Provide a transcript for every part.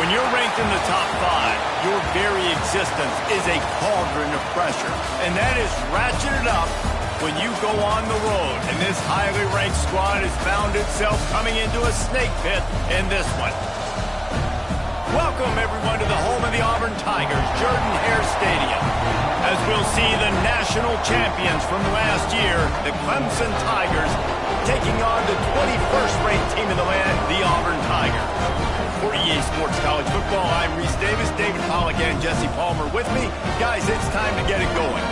When you're ranked in the top 5, your very existence is a cauldron of pressure. And that is ratcheted up when you go on the road. And this highly ranked squad has found itself coming into a snake pit in this one. Welcome, everyone, to the home of the Auburn Tigers, Jordan-Hare Stadium. As we'll see the national champions from last year, the Clemson Tigers, taking on the 21st-ranked team in the land, the Auburn Tigers. For EA Sports College Football, I'm Reese Davis, David Pollack, and Jesse Palmer with me. Guys, it's time to get it going.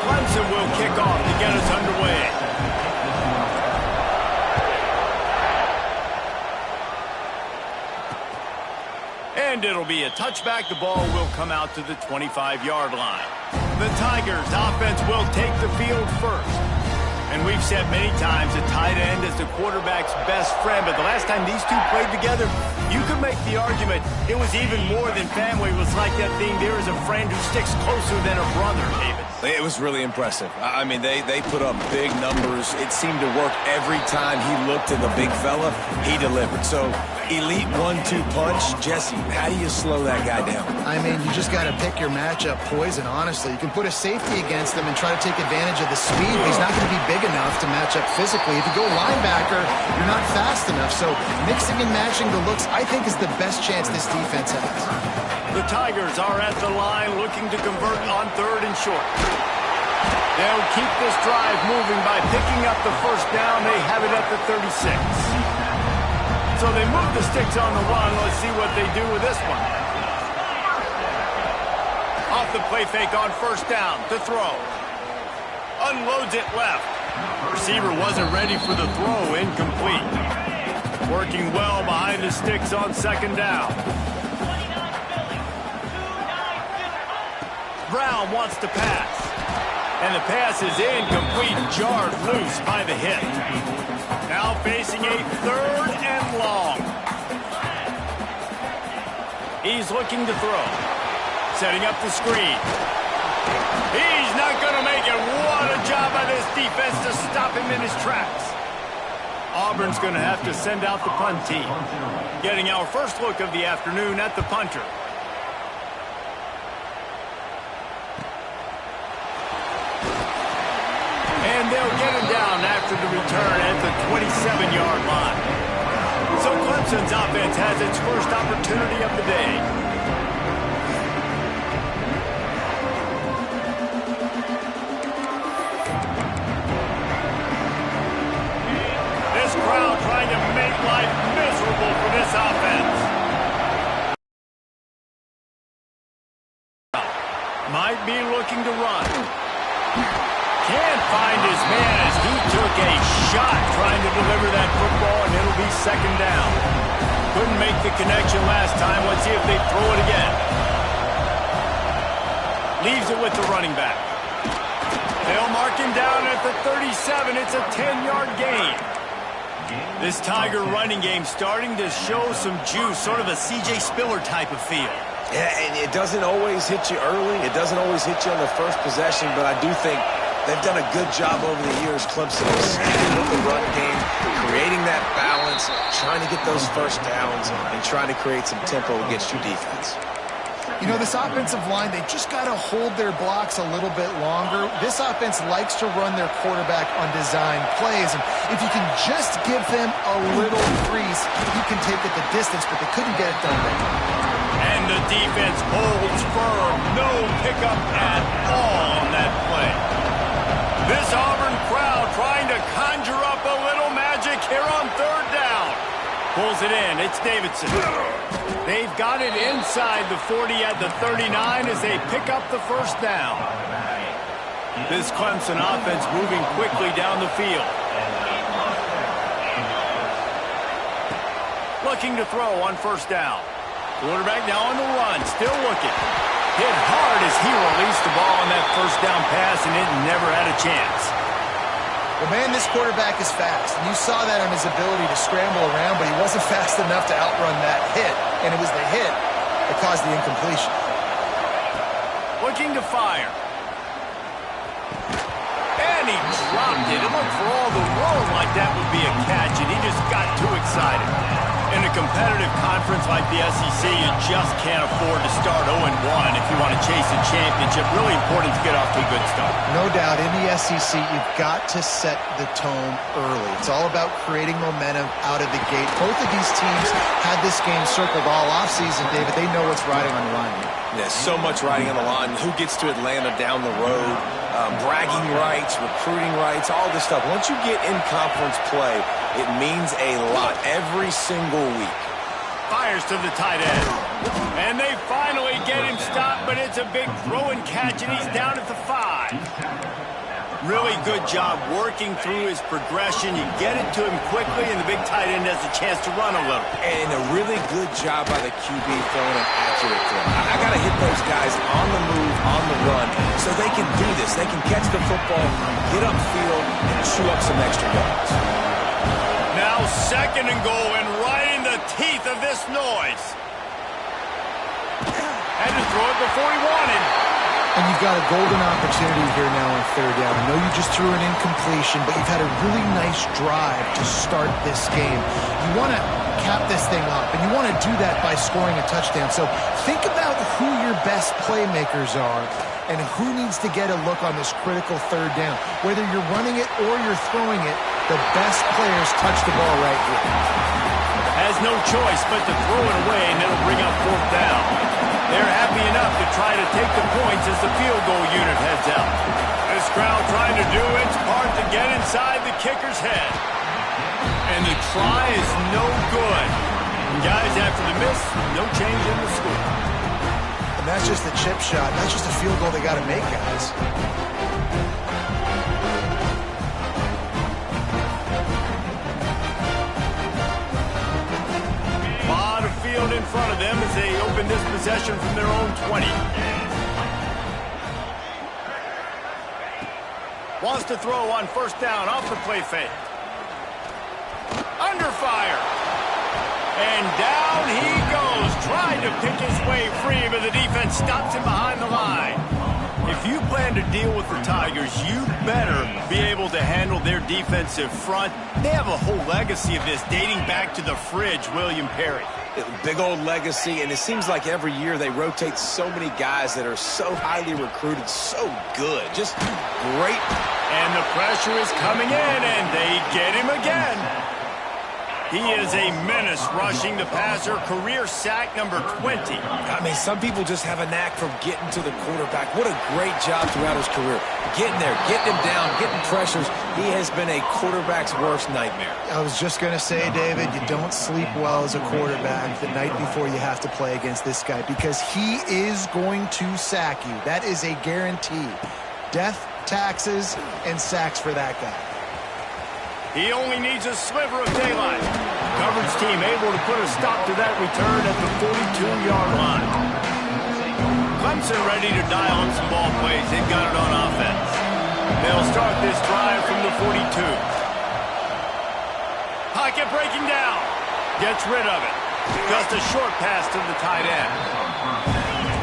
Clemson will kick off to get us underway. And it'll be a touchback. The ball will come out to the 25-yard line. The Tigers offense will take the field first. And we've said many times a tight end is the quarterback's best friend. But the last time these two played together, you could make the argument it was even more than family. It was like that thing, there is a friend who sticks closer than a brother, David. It was really impressive. I mean, they put up big numbers. It seemed to work every time he looked at the big fella. He delivered. So, elite 1-2 punch. Jesse, how do you slow that guy down? I mean, you just got to pick your matchup poison, honestly. You can put a safety against him and try to take advantage of the speed, but he's not going to be big enough to match up physically. If you go linebacker, you're not fast enough. So, mixing and matching the looks, I think, is the best chance this defense has. The Tigers are at the line looking to convert on 3rd and short. They'll keep this drive moving by picking up the first down. They have it at the 36. So they move the sticks on the run. Let's see what they do with this one. Off the play fake on 1st down to throw. Unloads it left. Receiver wasn't ready for the throw. Incomplete. Working well behind the sticks on 2nd down. Brown wants to pass. And the pass is incomplete, jarred loose by the hit. Now facing a 3rd and long. He's looking to throw. Setting up the screen. He's not going to make it. What a job by this defense to stop him in his tracks. Auburn's going to have to send out the punt team. Getting our first look of the afternoon at the punter. And they'll get him down after the return at the 27-yard line. So Clemson's offense has its first opportunity of the day. This crowd trying to make life miserable for this offense. Might be looking to run. Can't find his man as he took a shot trying to deliver that football, and it'll be 2nd down. Couldn't make the connection last time. Let's see if they throw it again. Leaves it with the running back. They'll mark him down at the 37. It's a 10-yard gain. This Tiger running game starting to show some juice, sort of a C.J. Spiller type of feel. Yeah, and it doesn't always hit you early. It doesn't always hit you on the first possession, but I do think they've done a good job over the years, Clemson, with the run game, creating that balance, trying to get those first downs, and trying to create some tempo against your defense. You know, this offensive line, they just got to hold their blocks a little bit longer. This offense likes to run their quarterback on design plays, and if you can just give them a little crease, he can take it the distance, but they couldn't get it done there. And the defense holds firm. No pickup at all on that play. This Auburn crowd trying to conjure up a little magic here on 3rd down. Pulls it in. It's Davidson. They've got it inside the 40 at the 39 as they pick up the 1st down. This Clemson offense moving quickly down the field. Looking to throw on 1st down. Quarterback now on the run, still looking. Hit hard as he released the ball on that 1st down pass, and it never had a chance. Well, man, this quarterback is fast. And you saw that on his ability to scramble around, but he wasn't fast enough to outrun that hit. And it was the hit that caused the incompletion. Looking to fire. when he dropped it, it looked for all the world like that would be a catch, and he just got too excited. In a competitive conference like the SEC, you just can't afford to start 0-1 if you want to chase a championship. Really important to get off to a good start. No doubt, in the SEC, you've got to set the tone early. It's all about creating momentum out of the gate. Both of these teams had this game circled all offseason, David. They know what's riding on the line. There's so much riding on the line. Who gets to Atlanta down the road? Bragging rights, recruiting rights, all this stuff. Once you get in conference play, it means a lot every single week. Fires to the tight end. And they finally get him stopped, but it's a big throw and catch, and he's down at the 5. Really good job working through his progression. You get it to him quickly, and the big tight end has a chance to run a little. And a really good job by the QB throwing an accurate throw. I got to hit those guys on the move, on the run, so they can do this. They can catch the football, get upfield, and chew up some extra yards. Now 2nd and goal, and right in the teeth of this noise. Had to throw it before he wanted. And you've got a golden opportunity here now on 3rd down. I know you just threw an incompletion, but you've had a really nice drive to start this game. You want to cap this thing up, and you want to do that by scoring a touchdown. So think about who your best playmakers are and who needs to get a look on this critical 3rd down. Whether you're running it or you're throwing it, the best players touch the ball right here. Has no choice but to throw it away, and it'll bring up 4th down. They're happy enough to try to take the points as the field goal unit heads out. This crowd trying to do its part to get inside the kicker's head. And the try is no good. And guys, after the miss, no change in the score. And that's just a chip shot. That's just a field goal they got to make, guys. In front of them as they open this possession from their own 20. Wants to throw on 1st down off the play fake. Under fire. And down he goes. Tried to pick his way free, but the defense stops him behind the line. If you plan to deal with the Tigers, you better be able to handle their defensive front. They have a whole legacy of this dating back to the fridge, William Perry. Big old legacy, and it seems like every year they rotate so many guys that are so highly recruited, so good, just great. And the pressure is coming in, and they get him again. He is a menace rushing the passer, career sack number 20. I mean, some people just have a knack for getting to the quarterback. What a great job throughout his career. Getting there, getting him down, getting pressures. He has been a quarterback's worst nightmare. I was just going to say, David, you don't sleep well as a quarterback the night before you have to play against this guy because he is going to sack you. That is a guarantee. Death, taxes, and sacks for that guy. He only needs a sliver of daylight. Coverage team able to put a stop to that return at the 42-yard line. Clemson ready to dial up some ball plays. They've got it on offense. They'll start this drive from the 42. Pocket breaking down. Gets rid of it. Just a short pass to the tight end.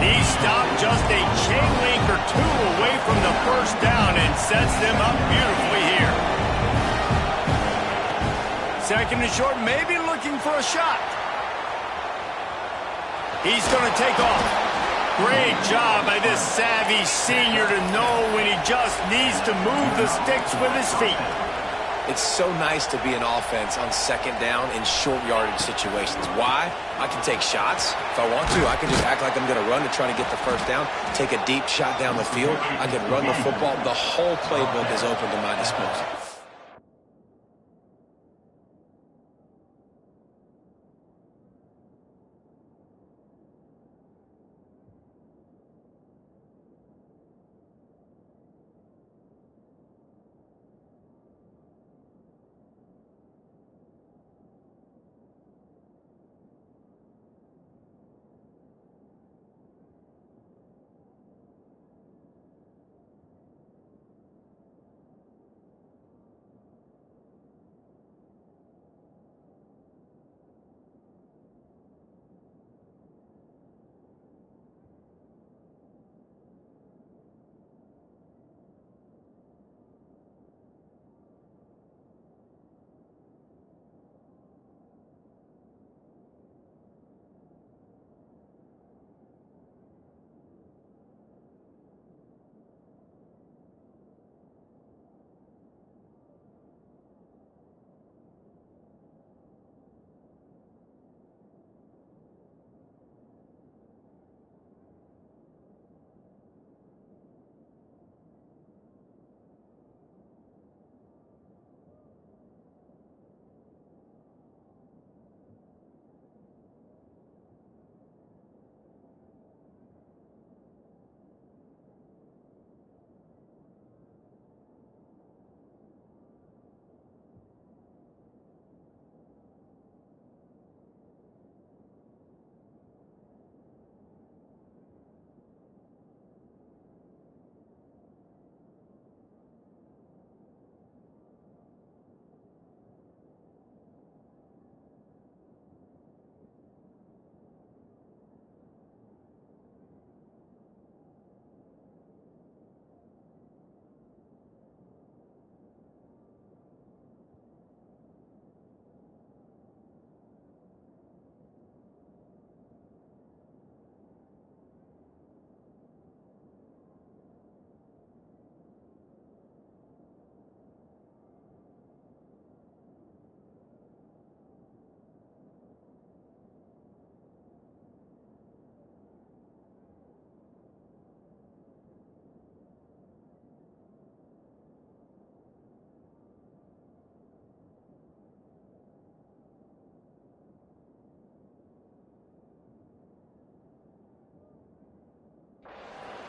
He stopped just a chain link or two away from the 1st down and sets them up beautifully here. 2nd and short, maybe looking for a shot. He's going to take off. Great job by this savvy senior to know when he just needs to move the sticks with his feet. It's so nice to be an offense on 2nd down in short yardage situations. Why? I can take shots. If I want to, I can just act like I'm going to run to try to get the 1st down, take a deep shot down the field. I can run the football. The whole playbook is open to my disposal.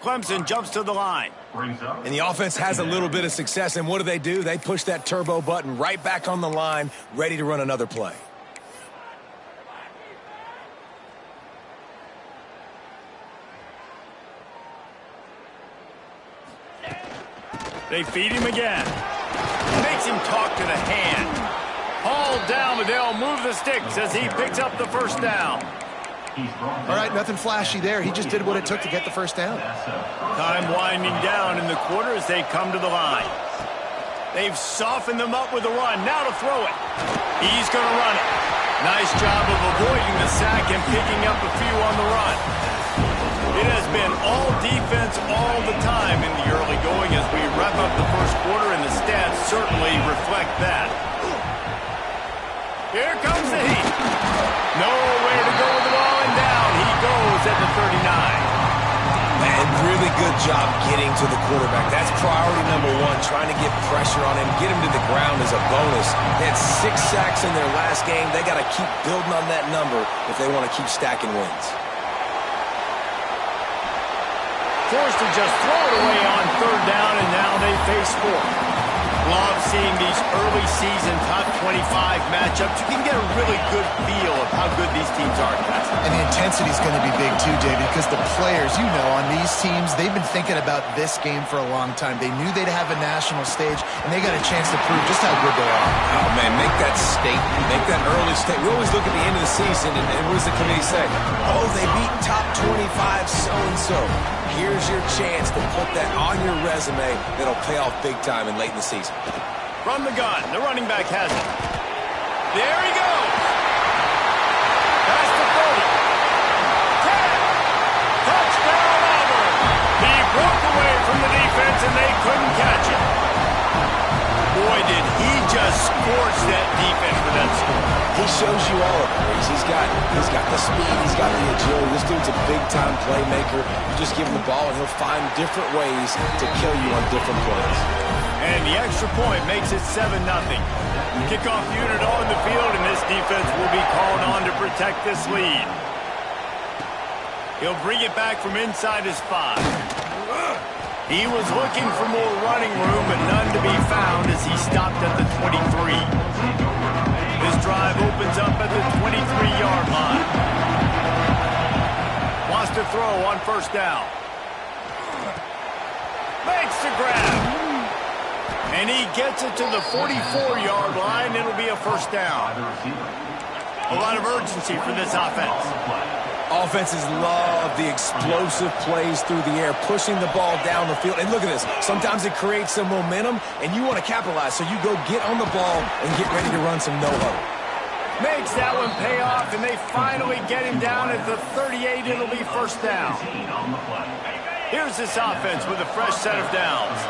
Clemson jumps to the line. And the offense has a little bit of success, and what do? They push that turbo button right back on the line, ready to run another play. They feed him again. Makes him talk to the hand. Hauled down, but they'll move the sticks as he picks up the first down. All right, nothing flashy there. He just did what it took to get the first down. Time winding down in the quarter as they come to the line. They've softened them up with the run. Now to throw it. He's going to run it. Nice job of avoiding the sack and picking up a few on the run. It has been all defense all the time in the early going as we wrap up the first quarter, and the stats certainly reflect that. Here comes the heat. Nowhere to go with the ball, and down he goes at the 39. Man, really good job getting to the quarterback. That's priority number one, trying to get pressure on him, get him to the ground as a bonus. They had 6 sacks in their last game. They got to keep building on that number if they want to keep stacking wins. Forced to just throw it away on third down, and now they face fourth. Love seeing these early season top 25 matchups. You can get a really good feel of how good these teams are. And the intensity is going to be big too, David, because the players, you know, on these teams, they've been thinking about this game for a long time. They knew they'd have a national stage, and they got a chance to prove just how good they are. Oh, man, make that statement. Make that early statement. We always look at the end of the season, and what does the committee say? Oh, they beat top 25 so-and-so. Here's your chance to put that on your resume that'll pay off big time and late in the season. From the gun, the running back has it. There he goes. Past the 30. 10. Touchdown, Auburn. He broke away from the defense, and they couldn't catch it. Boy, did he just scorch that defense with that score. He shows you all of it. He's got the speed, he's got the agility. This dude's a big-time playmaker. You just give him the ball, and he'll find different ways to kill you on different plays. And the extra point makes it 7-0. Kickoff unit on the field, and this defense will be called on to protect this lead. He'll bring it back from inside his 5. He was looking for more running room, but none to be found as he stopped at the 23. This drive opens up at the 23-yard line. Wants to throw on first down. Makes the grab. And he gets it to the 44-yard line. It'll be a first down. A lot of urgency for this offense. Offenses love the explosive plays through the air, pushing the ball down the field. And look at this. Sometimes it creates some momentum, and you want to capitalize. So you go get on the ball and get ready to run some no-huddle. Makes that one pay off, and they finally get him down at the 38. It'll be first down. Here's this offense with a fresh set of downs.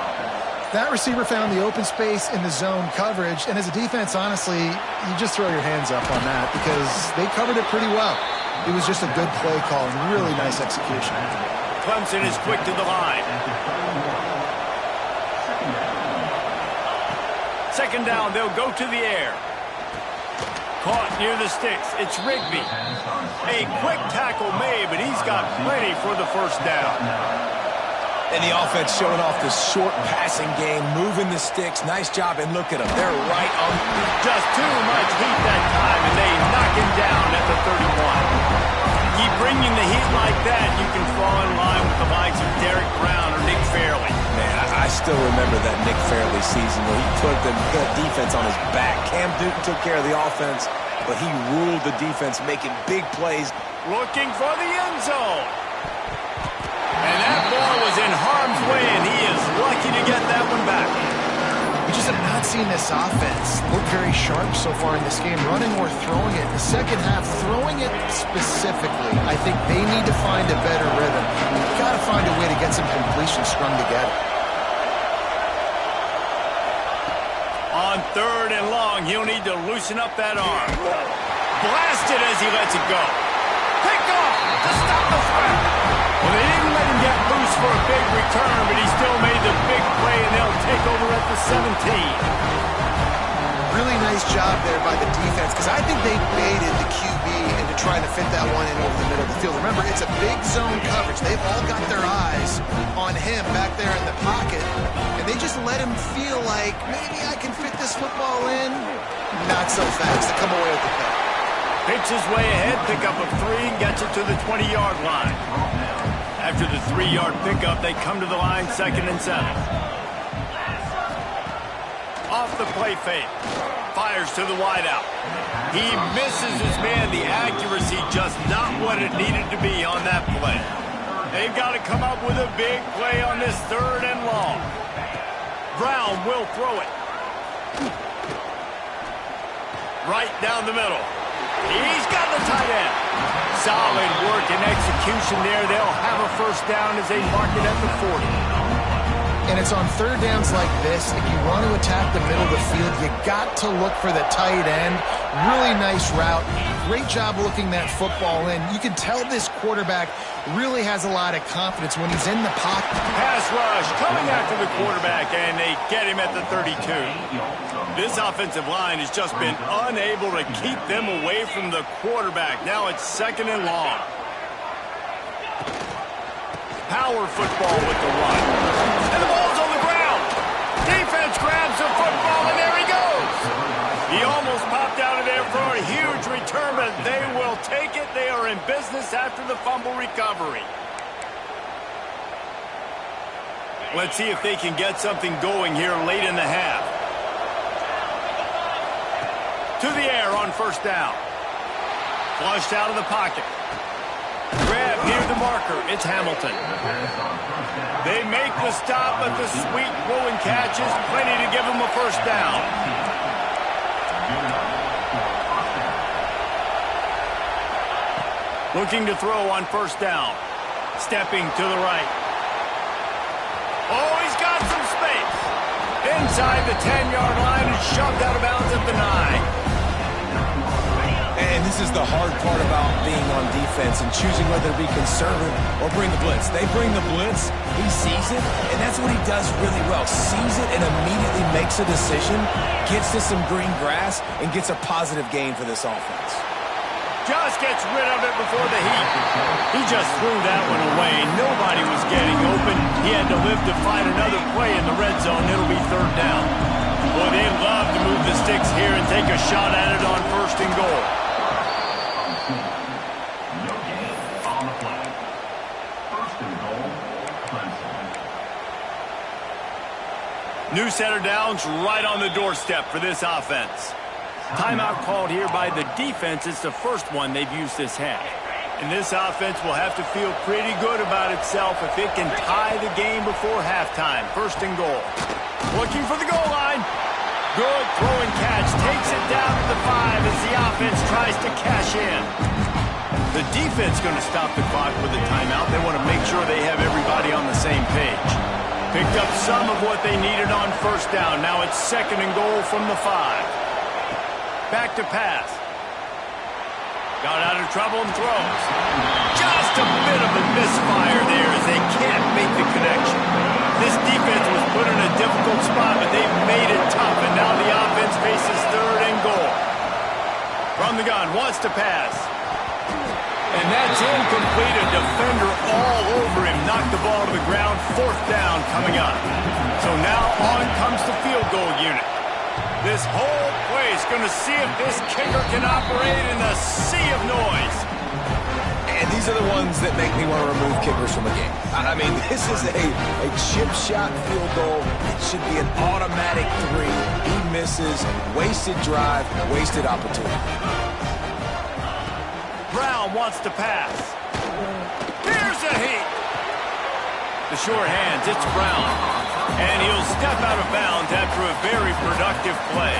That receiver found the open space in the zone coverage, and as a defense, honestly, you just throw your hands up on that because they covered it pretty well. It was just a good play call and really nice execution. Clemson is quick to the line. Second down, they'll go to the air. Caught near the sticks. It's Rigby. A quick tackle made, but he's got plenty for the first down. And the offense showing off the short passing game, moving the sticks. Nice job, and look at them. They're right on. Just too much heat that time, and they knock him down at the 31. Keep bringing the heat like that, you can fall in line with the likes of Derek Brown or Nick Fairley. Man, I still remember that Nick Fairley season where he put the defense on his back. Cam Newton took care of the offense, but he ruled the defense, making big plays. Looking for the end zone. And that ball was in harm's way, and he is lucky to get that one back. We just have not seen this offense look very sharp so far in this game, running or throwing it. In the second half, throwing it specifically, I think they need to find a better rhythm. You've got to find a way to get some completions strung together. On third and long, he'll need to loosen up that arm. Blasted as he lets it go. Picked off to stop the threat. Well, they didn't let him get loose for a big return, but he still made the big play, and they'll take over at the 17. Really nice job there by the defense, because I think they baited the QB into trying to fit that one in over the middle of the backfield. Remember, it's a big zone coverage. They've all got their eyes on him back there in the pocket, and they just let him feel like, maybe I can fit this football in. Not so fast. They come away with the pick. Pitch his way ahead, pick up of 3, and gets it to the 20-yard line. After the 3-yard pickup, they come to the line 2nd and 7. Off the play fake. Fires to the wideout. He misses his man. The accuracy just not what it needed to be on that play. They've got to come up with a big play on this 3rd and long. Brown will throw it. Right down the middle. He's got the tight end. Solid work and execution there. They'll have a first down as they mark it at the 40. And it's on 3rd downs like this. If you want to attack the middle of the field, you got to look for the tight end. Really nice route. Great job looking that football in. You can tell this quarterback really has a lot of confidence when he's in the pocket. Pass rush coming after the quarterback, and they get him at the 32. This offensive line has just been unable to keep them away from the quarterback. Now it's 2nd and long. Power football with the run. And the ball's on the ground. Defense grabs the football, and there he goes. He almost popped out of there for a huge return, but they will take it. They are in business after the fumble recovery. Let's see if they can get something going here late in the half. To the air on 1st down. Flushed out of the pocket. Grab near the marker. It's Hamilton. They make the stop, but the sweet throwing catch is plenty to give them a first down. Looking to throw on 1st down. Stepping to the right. Oh, he's got some space. Inside the 10-yard line and shoved out of bounds at the 9. And this is the hard part about being on defense and choosing whether to be conservative or bring the blitz. They bring the blitz, he sees it, and that's what he does really well. Sees it and immediately makes a decision, gets to some green grass, and gets a positive gain for this offense. Just gets rid of it before the heat. He just threw that one away. Nobody was getting open. He had to live to find another play in the red zone. It'll be 3rd down. Boy, they love to move the sticks here and take a shot at it on 1st and goal. New set of downs right on the doorstep for this offense. Timeout called here by the defense. It's the first one they've used this half. And this offense will have to feel pretty good about itself if it can tie the game before halftime. 1st and goal. Looking for the goal line. Good throwing catch. Takes it down to the 5 as the offense tries to cash in. The defense going to stop the clock with a timeout. They want to make sure they have everybody on the same page. Picked up some of what they needed on 1st down. Now it's 2nd and goal from the 5. Back to pass. Got out of trouble and throws. Just a bit of a misfire there as they can't make the connection. This defense was put in a difficult spot, but they've made it tough, and now the offense faces 3rd and goal. From the gun, wants to pass. And that's incomplete. A defender all over him. Knocked the ball to the ground. 4th down coming up. So now on comes the field goal unit. This whole place going to see if this kicker can operate in a sea of noise. And these are the ones that make me want to remove kickers from a game. I mean, this is a chip shot field goal. It should be an automatic 3. He misses. Wasted drive. Wasted opportunity. Brown wants to pass. Here's a heat. The short hands, it's Brown. And he'll step out of bounds after a very productive play.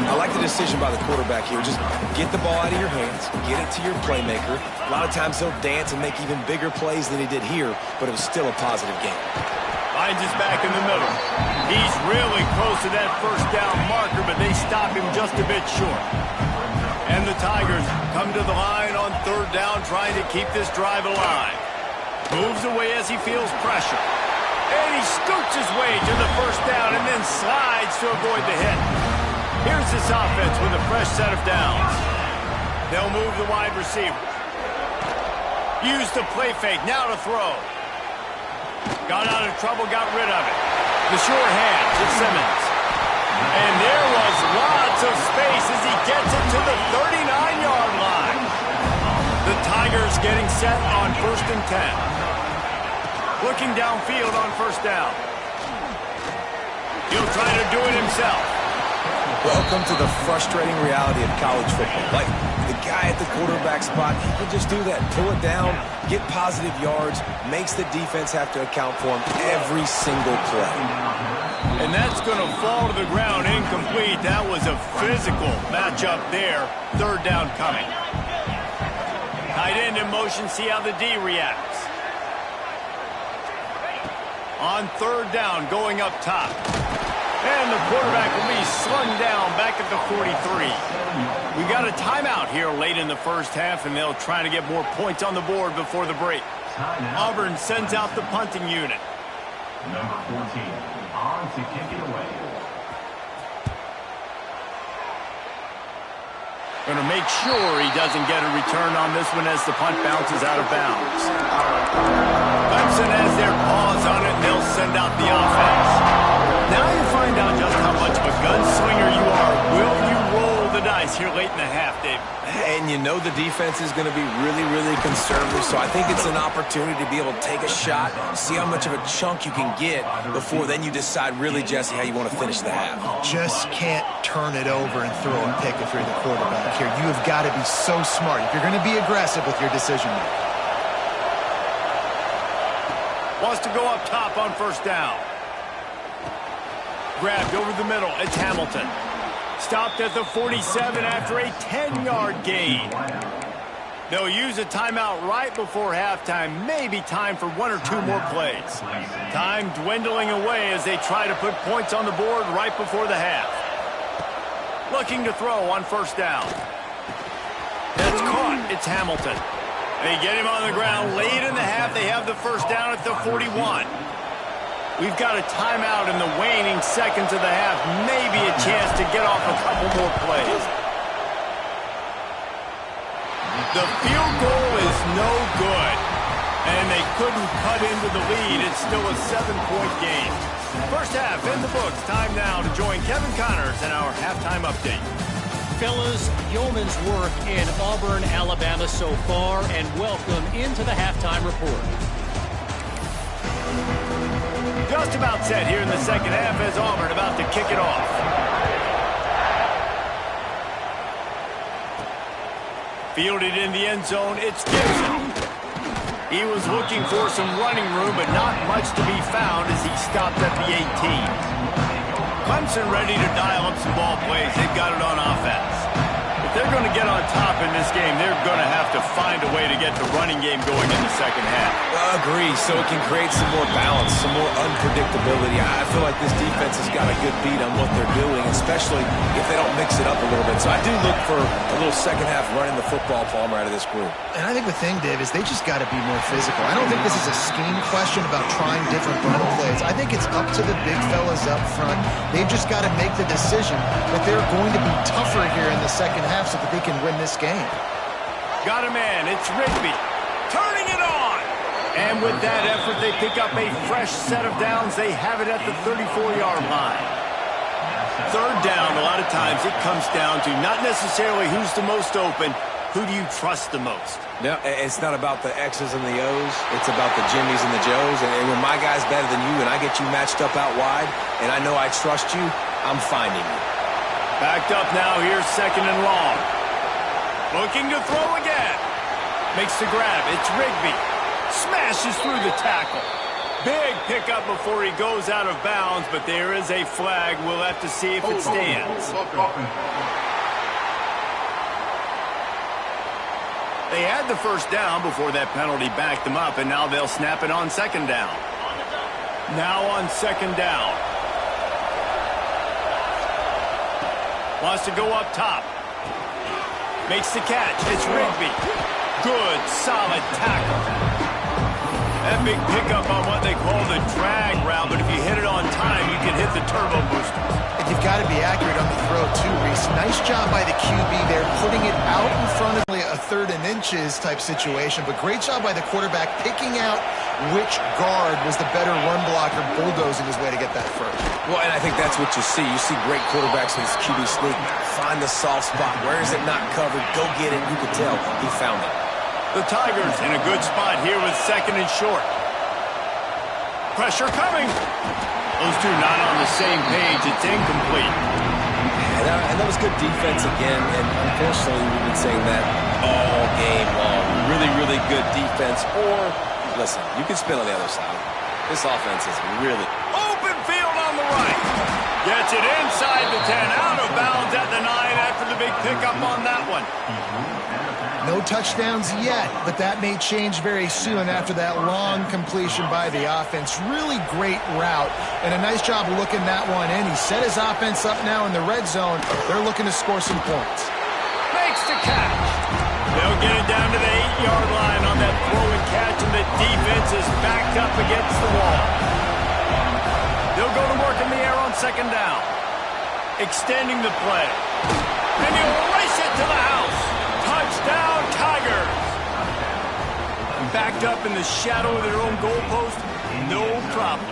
I like the decision by the quarterback here. Just get the ball out of your hands, get it to your playmaker. A lot of times he'll dance and make even bigger plays than he did here, but it was still a positive game. Finds his back in the middle. He's really close to that 1st down marker, but they stop him just a bit short. And the Tigers come to the line on 3rd down, trying to keep this drive alive. Moves away as he feels pressure. And he scoots his way to the 1st down and then slides to avoid the hit. Here's this offense with a fresh set of downs. They'll move the wide receiver. Used the play fake, now to throw. Got out of trouble, got rid of it. The sure hand to Simmons. And there was lots of space as he gets it to the 39-yard line. The Tigers getting set on 1st and 10. Looking downfield on 1st down. He'll try to do it himself. Welcome to the frustrating reality of college football. Like, the guy at the quarterback spot, he can just do that. Pull it down, get positive yards, makes the defense have to account for him every single play. And that's going to fall to the ground incomplete. That was a physical matchup there. 3rd down coming. Tight end in motion, see how the D reacts. On 3rd down, going up top. And the quarterback will be slung down back at the 43. We got a timeout here late in the 1st half, and they'll try to get more points on the board before the break. Auburn sends out the punting unit. Number 14, on to kick it away. Going to make sure he doesn't get a return on this one as the punt bounces out of bounds. Clemson has their paws on it, and they'll send out the offense. Now you find out just how much of a gunslinger you are. Will you roll the dice here late in the half, Dave? And you know the defense is going to be really, really conservative, so I think it's an opportunity to be able to take a shot, see how much of a chunk you can get before then you decide really, Jesse, how you want to finish the half. Just can't turn it over and throw a pick if you're the quarterback here. You have got to be so smart if you're going to be aggressive with your decision making. Wants to go up top on 1st down. Grabbed over the middle. It's Hamilton. Stopped at the 47 after a 10-yard gain. They'll use a timeout right before halftime. Maybe time for 1 or 2 more plays. Time dwindling away as they try to put points on the board right before the half. Looking to throw on 1st down. That's caught. It's Hamilton. They get him on the ground. Late in the half, they have the 1st down at the 41. We've got a timeout in the waning seconds of the half. Maybe a chance to get off a couple more plays. The field goal is no good. And they couldn't cut into the lead. It's still a 7-point game. 1st half in the books. Time now to join Kevin Connors in our halftime update. Fellas, yeoman's work in Auburn, Alabama so far, and welcome into the halftime report. Just about set here in the 2nd half as Auburn about to kick it off. Fielded in the end zone, it's Gibson. He was looking for some running room, but not much to be found as he stopped at the 18. Clemson ready to dial up some ball plays. They've got it on offense. If they're going to get on top in this game, they're going to have to find a way to get the running game going in the 2nd half. Agree, so it can create some more balance, some more unpredictability. I feel like this defense has got a good beat on what they're doing, especially if they don't mix it up a little bit. So I do look for a little 2nd half running the football, Palmer, out of this group. And I think the thing, Dave, is they just got to be more physical. I don't think this is a scheme question about trying different run plays. I think it's up to the big fellas up front. They've just got to make the decision that they're going to be tougher here in the 2nd half so that they can win this game. Got a man. It's Rigby. Turning it on. And with that effort, they pick up a fresh set of downs. They have it at the 34-yard line. 3rd down, a lot of times it comes down to not necessarily who's the most open, who do you trust the most? No, it's not about the X's and the O's. It's about the Jimmys and the Joes. And when my guy's better than you and I get you matched up out wide and I know I trust you, I'm finding you. Backed up now. Here's 2nd and long. Looking to throw again. Makes the grab. It's Rigby. Smashes through the tackle. Big pickup before he goes out of bounds, but there is a flag. We'll have to see if it stands. They had the 1st down before that penalty backed them up, and now they'll snap it on 2nd down. Now on 2nd down. Wants to go up top. Makes the catch. It's Rigby. Good, solid tackle. That big pickup on what they call the drag route, but if you hit it on time, you can hit the turbo booster. And you've got to be accurate on the throw, too, Reese. Nice job by the QB there, putting it out in front of a 3rd and inches type situation, but great job by the quarterback picking out which guard was the better run blocker, bulldozing his way to get that first. Well, and I think that's what you see. You see great quarterbacks in this QB sneak. Find the soft spot. Where is it not covered? Go get it. You can tell he found it. The Tigers in a good spot here with 2nd and short. Pressure coming. Those two not on the same page. It's incomplete. And that was good defense again. And unfortunately, we've been saying that all game long. Really, really good defense. Or, listen, you can spin on the other side. This offense is really open field on the right. Gets it inside the 10. Out of bounds at the 9 after the big pickup on that one. No touchdowns yet, but that may change very soon after that long completion by the offense. Really great route, and a nice job looking that one in. He set his offense up now in the red zone. They're looking to score some points. Makes the catch. They'll get it down to the 8-yard line on that throw and catch, and the defense is backed up against the wall. They'll go to work in the air on 2nd down. Extending the play. And he'll race it to the house. Touchdown, Tigers! Backed up in the shadow of their own goalpost, no problem.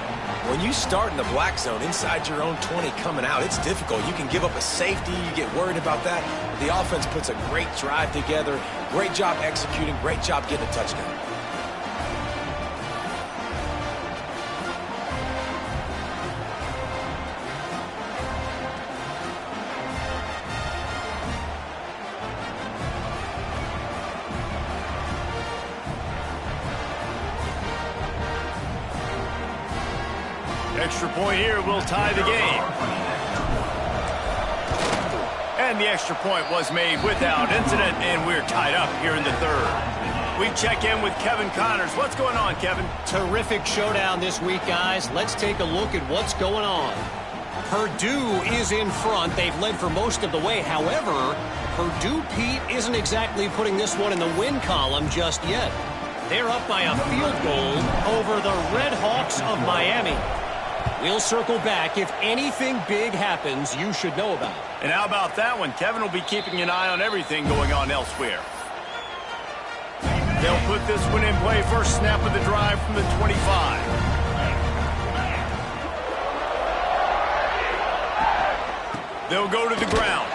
When you start in the black zone inside your own 20 coming out, it's difficult. You can give up a safety. You get worried about that. But the offense puts a great drive together. Great job executing. Great job getting a touchdown. Extra point here will tie the game. And the extra point was made without incident, and we're tied up here in the 3rd. We check in with Kevin Connors. What's going on, Kevin? Terrific showdown this week, guys. Let's take a look at what's going on. Purdue is in front. They've led for most of the way. However, Purdue, Pete, isn't exactly putting this one in the win column just yet. They're up by a field goal over the Red Hawks of Miami. We'll circle back. If anything big happens, you should know about it. And how about that one? Kevin will be keeping an eye on everything going on elsewhere. They'll put this one in play. First snap of the drive from the 25. They'll go to the ground.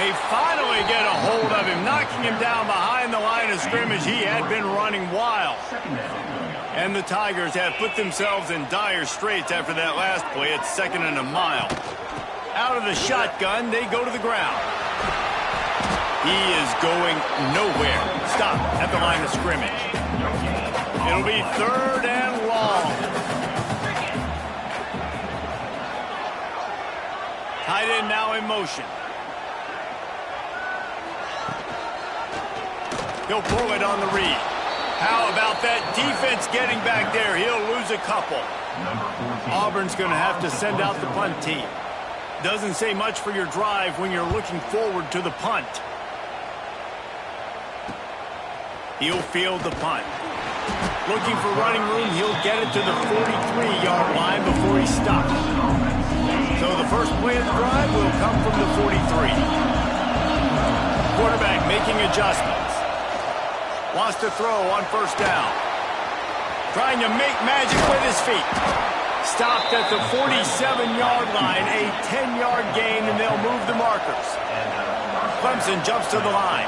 They finally get a hold of him, knocking him down behind the line of scrimmage. He had been running wild. And the Tigers have put themselves in dire straits after that last play. It's 2nd and a mile. Out of the shotgun, they go to the ground. He is going nowhere. Stop at the line of scrimmage. It'll be 3rd and long. Tight end now in motion. He'll pull it on the read. How about that defense getting back there? He'll lose a couple. Auburn's going to have to send out the punt team. Doesn't say much for your drive when you're looking forward to the punt. He'll field the punt. Looking for running room, he'll get it to the 43-yard line before he stops. So the first play of the drive will come from the 43. Quarterback making adjustments. Wants to throw on 1st down. Trying to make magic with his feet. Stopped at the 47-yard line, a 10-yard gain, and they'll move the markers. Clemson jumps to the line.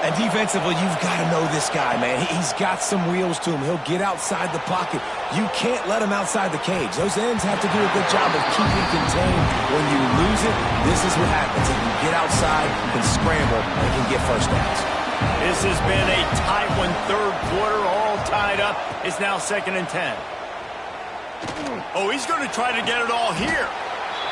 And defensively, you've got to know this guy, man. He's got some wheels to him. He'll get outside the pocket. You can't let him outside the cage. Those ends have to do a good job of keeping contained. When you lose it, this is what happens. If you get outside, you can scramble and can get first downs. This has been a tight one, 3rd quarter, all tied up. It's now 2nd and 10. Oh, he's going to try to get it all here.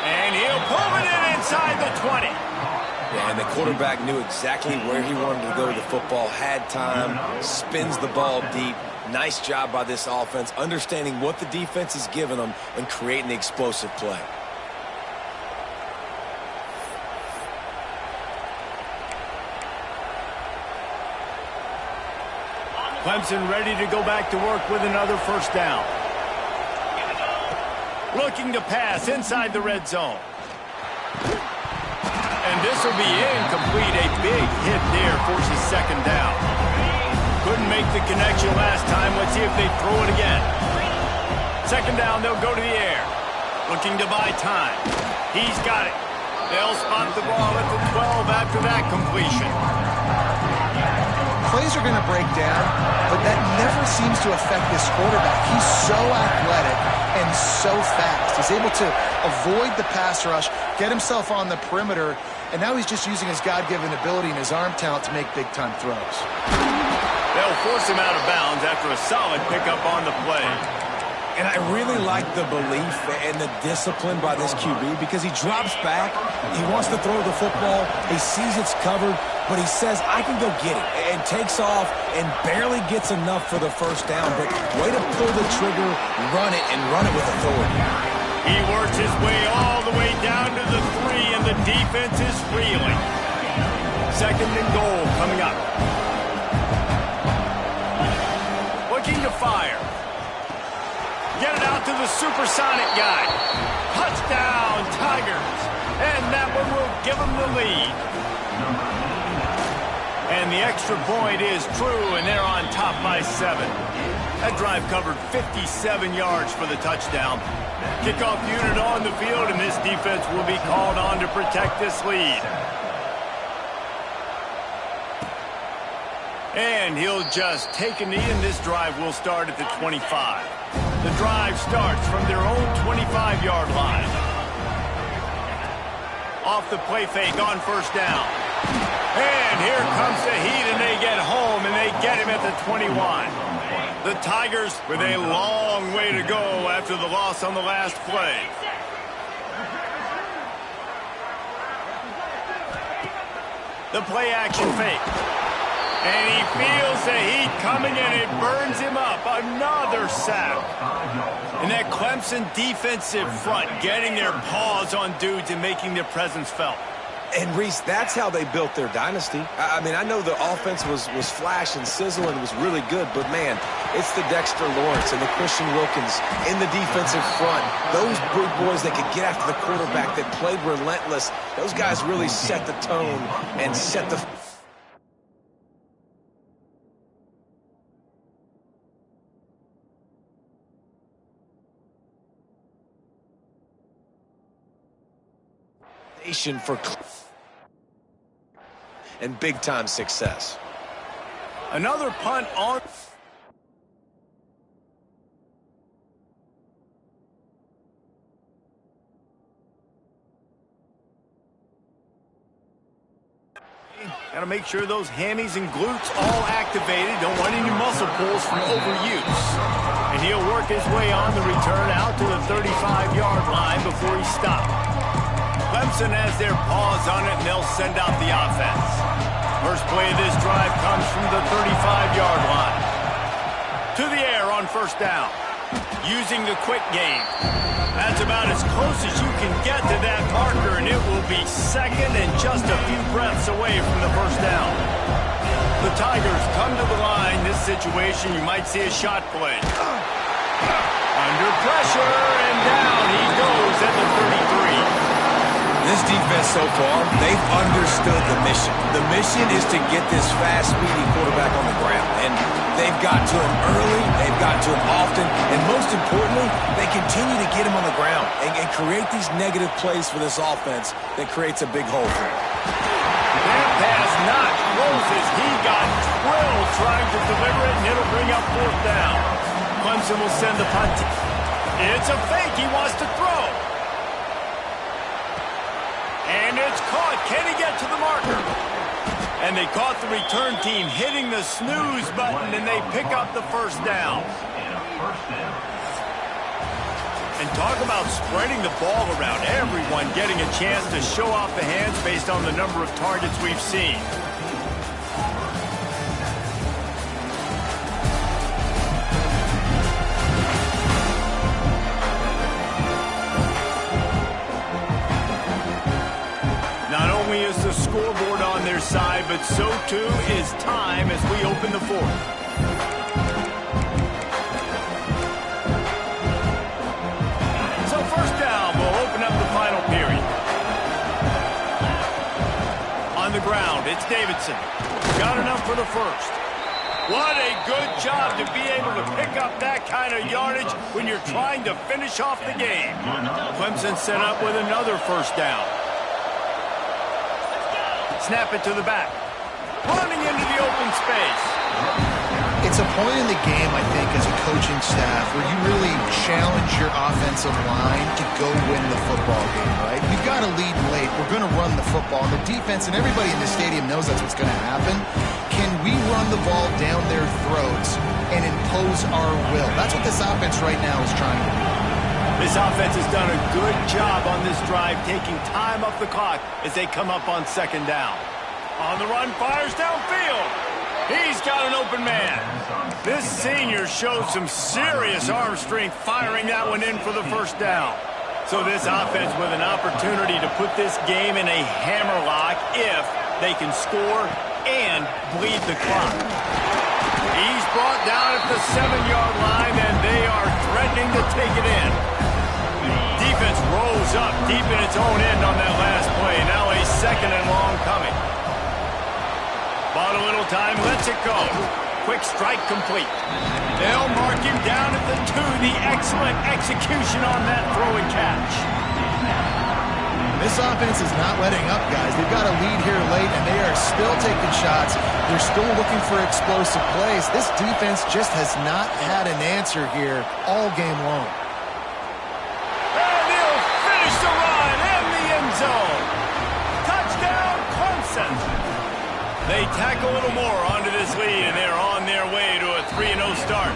And he'll pull it in inside the 20. Yeah, and the quarterback knew exactly where he wanted to go with the football, had time, spins the ball deep. Nice job by this offense, understanding what the defense is giving them and creating the explosive play. Clemson ready to go back to work with another first down. Looking to pass inside the red zone. And this will be incomplete. A big hit there forces second down. Couldn't make the connection last time. Let's see if they throw it again. Second down, they'll go to the air. Looking to buy time. He's got it. They'll spot the ball at the 12 after that completion. Plays are going to break down, but that never seems to affect this quarterback. He's so athletic and so fast. He's able to avoid the pass rush, get himself on the perimeter, and now he's just using his God-given ability and his arm talent to make big-time throws. They'll force him out of bounds after a solid pickup on the play. And I really like the belief and the discipline by this QB because he drops back, he wants to throw the football, he sees it's covered, but he says, I can go get it, and takes off and barely gets enough for the first down, but way to pull the trigger, run it, and run it with authority. He works his way all the way down to the 3, and the defense is reeling. Second and goal coming up. Looking to fire. Get it out to the supersonic guy. Touchdown, Tigers. And that one will give them the lead. And the extra point is true, and they're on top by 7. That drive covered 57 yards for the touchdown. Kickoff unit on the field, and this defense will be called on to protect this lead. And he'll just take a knee, and this drive will start at the 25. The drive starts from their own 25-yard line. Off the play fake on first down. And here comes the heat, and they get home, and they get him at the 21. The Tigers with a long way to go after the loss on the last play. The play action fake. And he feels the heat coming, and it burns him up. Another sack. And that Clemson defensive front getting their paws on dudes and making their presence felt. And, Reese, that's how they built their dynasty. I mean, I know the offense was flash and sizzle and was really good, but, man, it's the Dexter Lawrence and the Christian Wilkins in the defensive front. Those big boys that could get after the quarterback, that played relentless, those guys really set the tone and set the for and big-time success. Another punt on. Got to make sure those hammies and glutes all activated. Don't want any muscle pulls from overuse. And he'll work his way on the return out to the 35-yard line before he stops. Clemson has their paws on it, and they'll send out the offense. First play of this drive comes from the 35-yard line. To the air on first down. Using the quick game. That's about as close as you can get to that marker, and it will be second and just a few breaths away from the first down. The Tigers come to the line. This situation, you might see a shot play. Under pressure, and down he goes at the 33. This defense so far, they've understood the mission. The mission is to get this fast, speedy quarterback on the ground. And they've got to him early, they've got to him often, and most importantly, they continue to get him on the ground and create these negative plays for this offense that creates a big hole for him. That pass not close as he got drilled trying to deliver it, and it'll bring up fourth down. Clemson will send the punt. It's a fake. He wants to throw. And it's caught. Can he get to the marker? And they caught the return team hitting the snooze button, and they pick up the first down. And talk about spreading the ball around. Everyone getting a chance to show off the hands based on the number of targets we've seen. The scoreboard on their side, but so too is time as we open the fourth. ground. It's Davidson. Got enough for the first. What a good job to be able to pick up that kind of yardage when you're trying to finish off the game. Clemson set up with another first down. Snap it to the back. Running into the open space. It's a point in the game, I think, as a coaching staff where you really challenge your offensive line to go win the football game, right? You've got to lead late. We're going to run the football. And the defense and everybody in the stadium knows that's what's going to happen. Can we run the ball down their throats and impose our will? That's what this offense right now is trying to do. This offense has done a good job on this drive, taking time off the clock as they come up on second down. On the run, fires downfield. He's got an open man. This senior showed some serious arm strength firing that one in for the first down. So this offense with an opportunity to put this game in a hammerlock if they can score and bleed the clock. He's brought down at the 7-yard line, and they are threatening to take it in. Defense rolls up deep in its own end on that last play. Now a second and long coming. Bought a little time, lets it go. Quick strike complete. They'll mark him down at the 2. The excellent execution on that throw and catch. This offense is not letting up, guys. They've got a lead here late, and they are still taking shots. They're still looking for explosive plays. This defense just has not had an answer here all game long. And he'll finish the run in the end zone. Touchdown, Clemson. They tack a little more onto this lead, and they're on their way to a 3-0 start.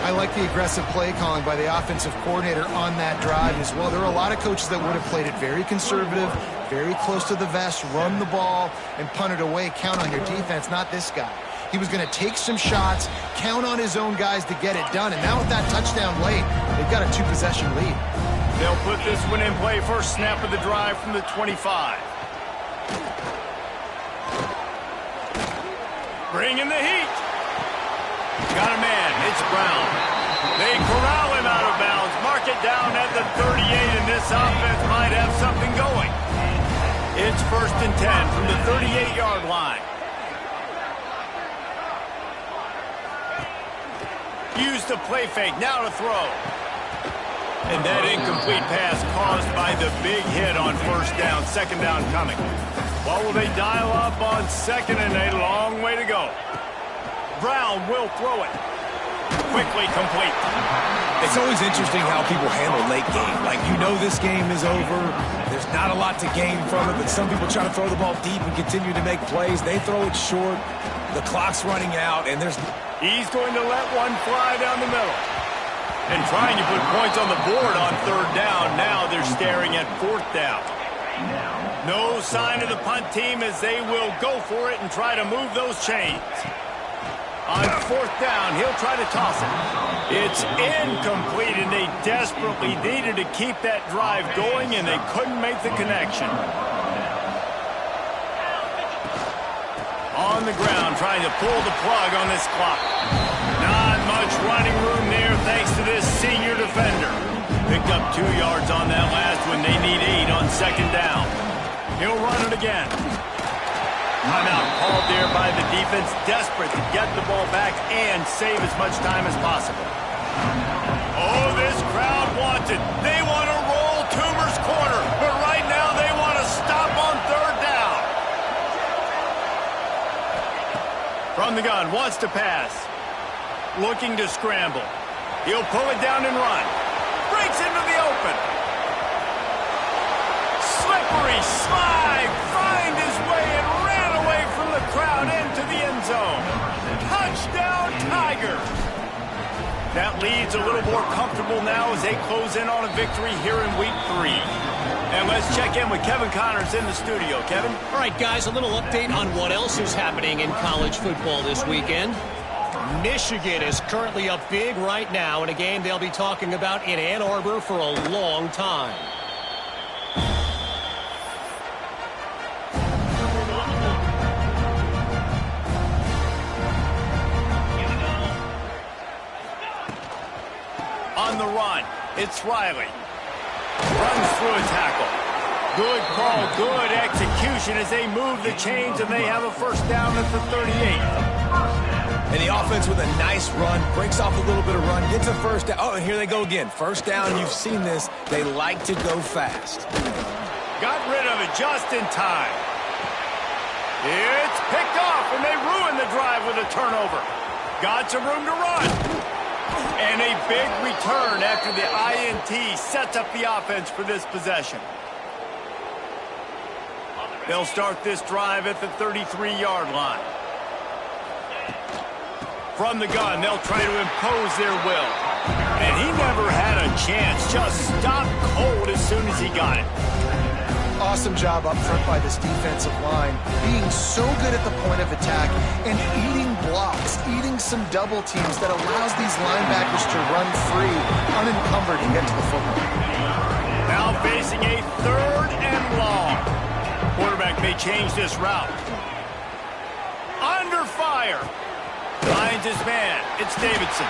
I like the aggressive play calling by the offensive coordinator on that drive as well. There are a lot of coaches that would have played it very conservative, very close to the vest, run the ball, and punt it away. Count on your defense, not this guy. He was going to take some shots, count on his own guys to get it done. And now with that touchdown late, they've got a 2-possession lead. They'll put this one in play. First snap of the drive from the 25. Bring in the heat. Got a man. It's Brown. They corral him out of bounds. Mark it down at the 38, and this offense might have something going. It's 1st and 10 from the 38-yard line. Use the play fake. Now to throw. And that incomplete pass caused by the big hit on first down. Second down coming. What will they dial up on second and a long way to go? Brown will throw it. Quickly complete. It's always interesting how people handle late game. Like, you know this game is over. There's not a lot to gain from it, but some people try to throw the ball deep and continue to make plays. They throw it short. The clock's running out, and there's... He's going to let one fly down the middle. And trying to put points on the board on third down. Now they're staring at fourth down. No sign of the punt team as they will go for it and try to move those chains. On fourth down, he'll try to toss it. It's incomplete, and they desperately needed to keep that drive going, and they couldn't make the connection. On the ground, trying to pull the plug on this clock. Not much running room there thanks to this senior defender. Picked up 2 yards on that last one. They need 8 on second down. He'll run it again. Timeout called there by the defense, desperate to get the ball back and save as much time as possible. Oh, this crowd wants it. They want to roll Toomer's corner, but right now they want to stop on third down. From the gun, wants to pass. Looking to scramble. He'll pull it down and run. Breaks into the open. Slippery slide. Find his way and ran away from the crowd into the end zone. Touchdown, Tigers. That lead's a little more comfortable now as they close in on a victory here in week 3. And let's check in with Kevin Connors in the studio. Kevin? All right, guys, a little update on what else is happening in college football this weekend. Michigan is currently up big right now in a game they'll be talking about in Ann Arbor for a long time. On the run, it's Riley. Runs through a tackle. Good call, good execution as they move the chains, and they have a first down at the 38. And the offense with a nice run, breaks off a little bit of run, gets a first down. Oh, and here they go again. First down, you've seen this. They like to go fast. Got rid of it just in time. It's picked off, and they ruin the drive with a turnover. Got some room to run. And a big return after the INT sets up the offense for this possession. They'll start this drive at the 33-yard line. From the gun, they'll try to impose their will. And he never had a chance. Just stopped cold as soon as he got it. Awesome job up front by this defensive line, being so good at the point of attack and eating blocks, eating some double teams that allows these linebackers to run free, unencumbered, and get to the football. Now facing a 3rd and long. Quarterback may change this route. Under fire. Finds his man. It's Davidson.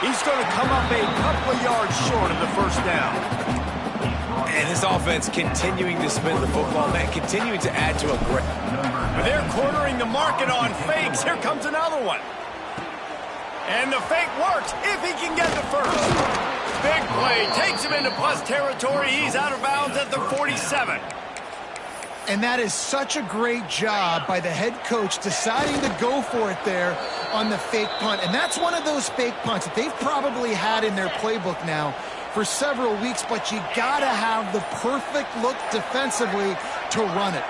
He's going to come up a couple of yards short of the first down. And this offense continuing to spin the football, man, continuing to add to a great... They're cornering the market on fakes. Here comes another one. And the fake works if he can get the first. Big play. Takes him into plus territory. He's out of bounds at the 47. And that is such a great job by the head coach deciding to go for it there on the fake punt. And that's one of those fake punts that they've probably had in their playbook now for several weeks, but you gotta have the perfect look defensively to run it.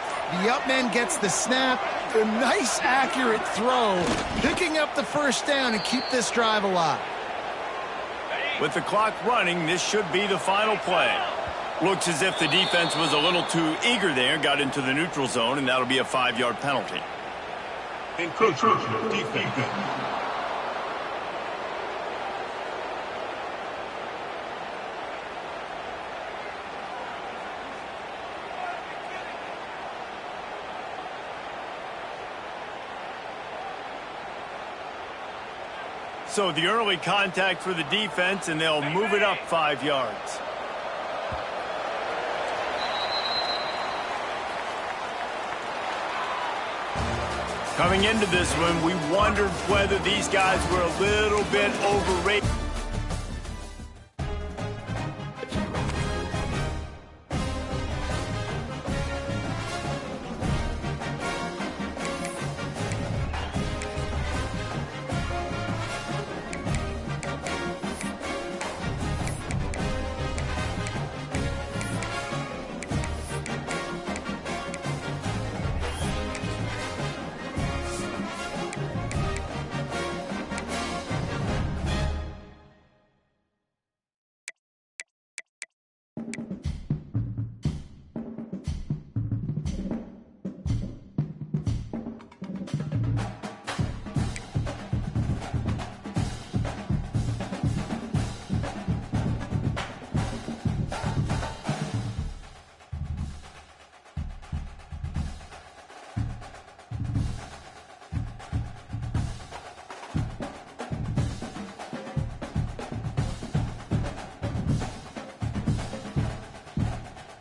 The up man gets the snap, the nice accurate throw, picking up the first down and keep this drive alive. With the clock running, this should be the final play. Looks as if the defense was a little too eager there, got into the neutral zone, and that'll be a 5-yard penalty. Encroachment defense. So the early contact for the defense, and they'll move it up 5 yards. Coming into this one, we wondered whether these guys were a little bit overrated.